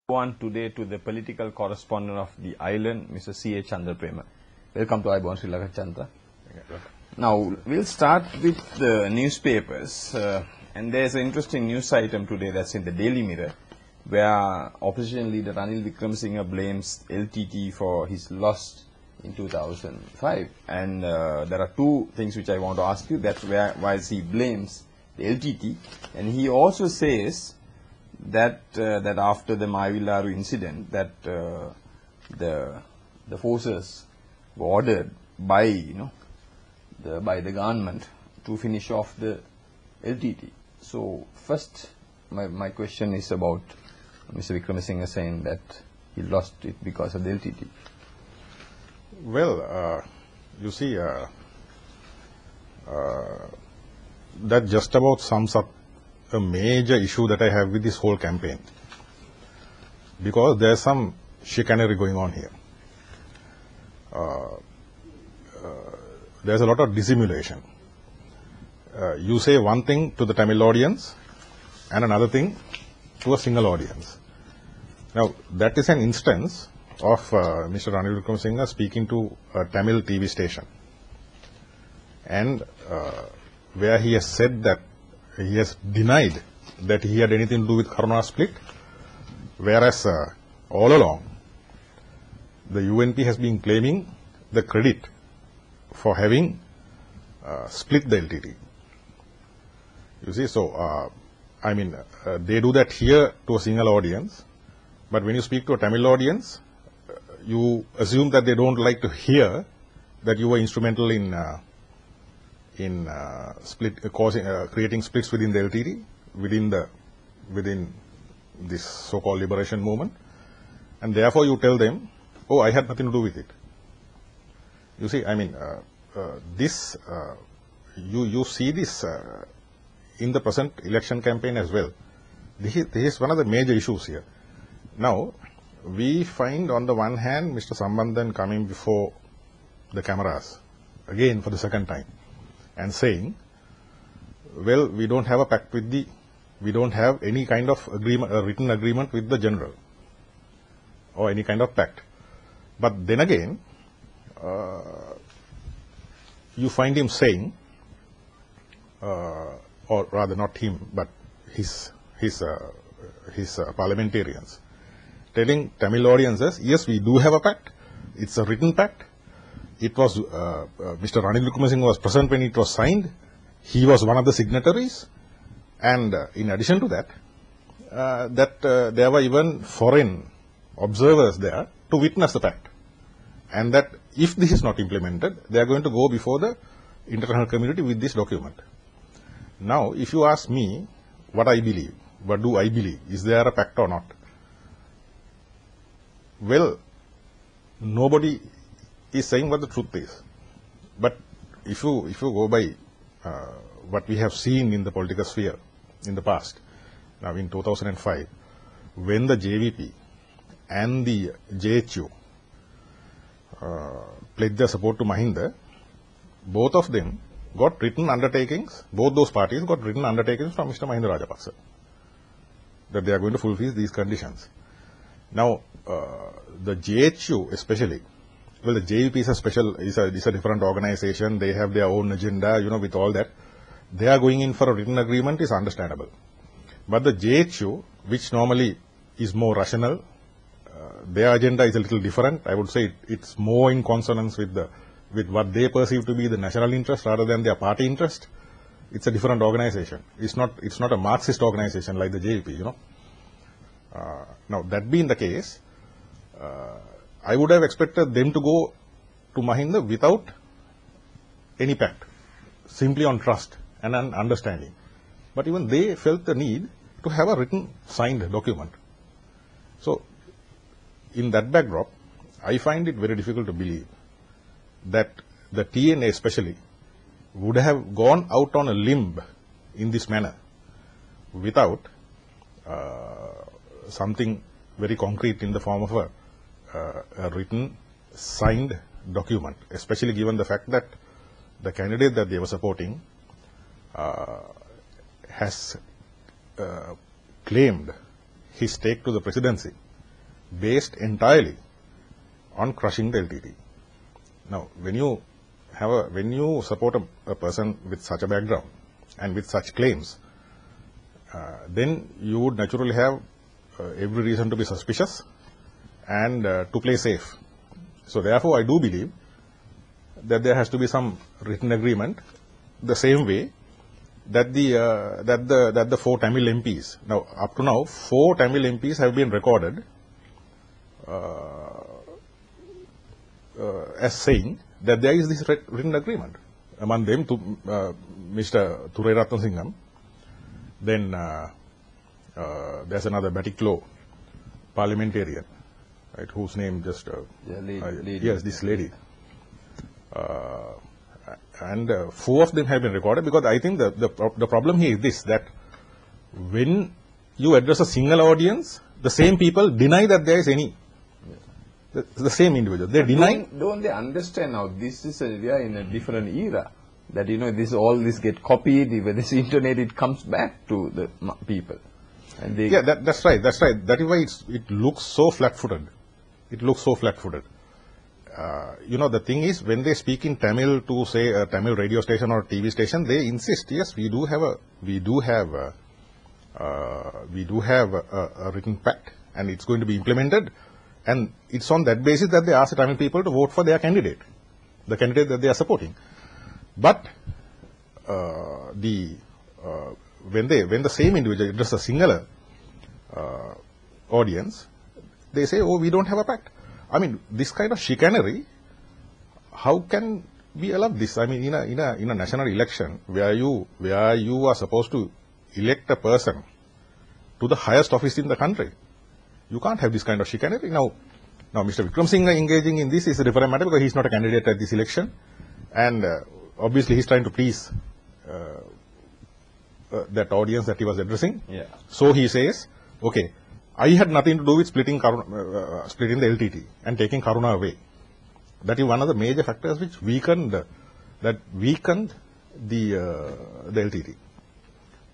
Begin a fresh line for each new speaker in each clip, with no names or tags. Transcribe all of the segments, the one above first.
On today to the political correspondent of the island, Mr. C.A. Chandraprema. Welcome to Ayubowan Sri Lanka, Chandra. Now, we'll start with the newspapers. And there's an interesting news item today that's in the Daily Mirror, where opposition leader Ranil Wickremesinghe blames LTT for his loss in 2005. And there are two things which I want to ask you. That's why he blames the LTT. And he also says that after the Mayavilaru incident, that the forces were ordered by the government to finish off the LTT. So first, my question is about Mr. Wickremesinghe saying that he lost it because of the LTT.
Well, you see, that just about sums up a major issue that I have with this whole campaign, because there's some chicanery going on here. There's a lot of dissimulation. You say one thing to the Tamil audience and another thing to a single audience. Now, that is an instance of Mr. Ranil Wickremesinghe speaking to a Tamil TV station, and where he has said that he has denied that he had anything to do with Karuna split, whereas all along the UNP has been claiming the credit for having split the LTT. You see, so they do that here to a single audience, but when you speak to a Tamil audience, you assume that they don't like to hear that you were instrumental in creating splits within the LTT, within this so-called liberation movement, and therefore you tell them, "Oh, I had nothing to do with it." You see, you see this in the present election campaign as well. This is one of the major issues here. Now, we find on the one hand Mr. Sambandhan coming before the cameras again for the second time and saying, well, we don't have a pact with we don't have any kind of agreement, a written agreement with the general or any kind of pact. But then again, you find him saying, or rather not him, but his parliamentarians, telling Tamil audiences, yes, we do have a pact. It's a written pact. It was Mr. Ranil Wickremesinghe was present when it was signed. He was one of the signatories, and in addition to that, there were even foreign observers there to witness the pact, and that if this is not implemented, they are going to go before the international community with this document. Now, if you ask me what I believe, what do I believe, is there a pact or not? Well, nobody is saying what the truth is. But if you go by what we have seen in the political sphere in the past, now in 2005, when the JVP and the JHU pledged their support to Mahinda, both of them got written undertakings, both those parties got written undertakings from Mr. Mahinda Rajapaksa that they are going to fulfill these conditions. Now, the JHU especially, well, the JVP is a different organization. They have their own agenda, with all that. They are going in for a written agreement is understandable. But the JHU, which normally is more rational, their agenda is a little different. I would say it's more in consonance with what they perceive to be the national interest rather than their party interest. It's a different organization. It's not a Marxist organization like the JVP, Now, that being the case, I would have expected them to go to Mahinda without any pact, simply on trust and an understanding. But even they felt the need to have a written, signed document. So, in that backdrop, I find it very difficult to believe that the TNA especially would have gone out on a limb in this manner without something very concrete in the form of a written, signed document, especially given the fact that the candidate that they were supporting has claimed his stake to the presidency based entirely on crushing the LTT. Now, when you support a person with such a background and with such claims, then you would naturally have every reason to be suspicious and to play safe. So therefore, I do believe that there has to be some written agreement, the same way that the 4 Tamil MPs, now up to now 4 Tamil MPs have been recorded as saying that there is this written agreement. Among them, Mr. Thurai Singham, then there's another Batiklo parliamentarian, right, whose name just
lady.
Yes, this lady. And 4 of them have been recorded, because I think the problem here is this, that when you address a single audience, the same people deny that there is any, the same individual. They deny.
Don't they understand now, we are in a different era, that all this get copied, with this internet, it comes back to the people. And they
that's right. That is why it looks so flat-footed. It looks so flat-footed. The thing is, when they speak in Tamil to, say, a Tamil radio station or TV station, they insist, yes, we do have a written pact, and it's going to be implemented, and it's on that basis that they ask the Tamil people to vote for their candidate, the candidate that they are supporting. But when the same individual addresses a singular audience, they say, oh, we don't have a pact. I mean, this kind of chicanery, how can we allow this? I mean, in a national election where you are supposed to elect a person to the highest office in the country, you can't have this kind of chicanery. Now Mr. Vikram Singh engaging in this is a different matter, because he's not a candidate at this election, and obviously he's trying to please that audience that he was addressing.
Yeah.
So he says, okay, I had nothing to do with splitting the LTT and taking Karuna away. That is one of the major factors which weakened the LTT.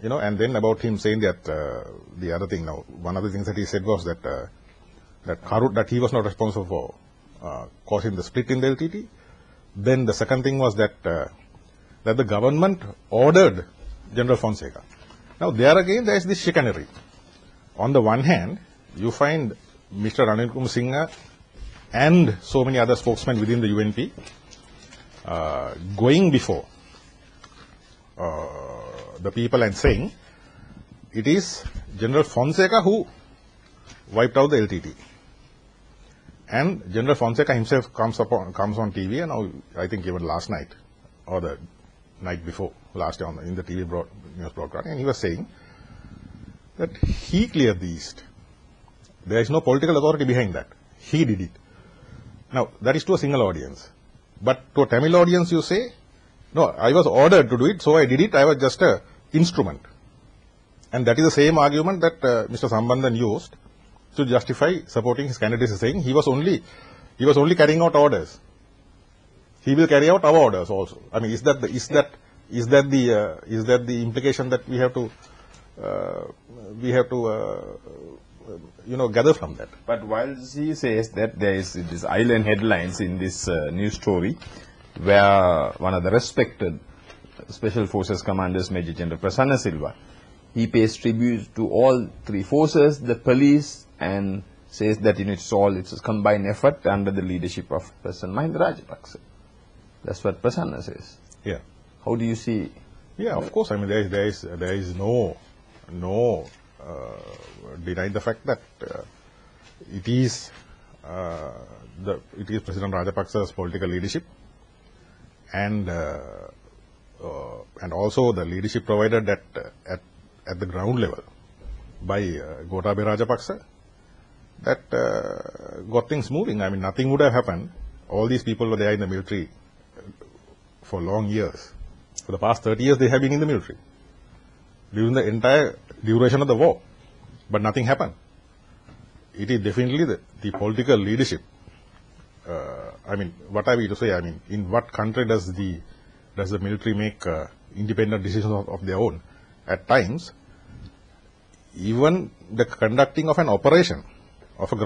And then about him saying that the other thing, now one of the things that he said was that he was not responsible for causing the split in the LTT. Then the second thing was that the government ordered General Fonseca. Now there again there is this chicanery. On the one hand, you find Mr. Ranil Kumar Singha and so many other spokesmen within the UNP going before the people and saying it is General Fonseca who wiped out the LTT. And General Fonseca himself comes on TV, and I think even last night or the night before, last day in the TV news broadcast, and he was saying that he cleared the East. There is no political authority behind that. He did it. Now, that is to a single audience. But to a Tamil audience, you say, no, I was ordered to do it, so I did it. I was just an instrument. And that is the same argument that Mr. Sambandhan used to justify supporting his candidacy, saying he was only carrying out orders. He will carry out our orders also. I mean, is that the implication that we have to gather from that?
But while he says that there is this island headlines in this news story, where one of the respected Special Forces commanders, Major General Prasanna Silva, he pays tribute to all 3 forces, the police, and says that it's a combined effort under the leadership of President Mahinda Rajapaksa. That's what Prasanna says.
Yeah.
How do you see?
Yeah, of course. I mean, there is no denying the fact that it is President Rajapaksa's political leadership, and also the leadership provided at the ground level by Gotabaya Rajapaksa that got things moving. I mean, nothing would have happened. All these people were there in the military for long years. For the past 30 years, they have been in the military during the entire duration of the war, but nothing happened. It is definitely the political leadership. I mean, what are we to say? I mean, in what country does the military make independent decisions of their own? At times, even the conducting of an operation of a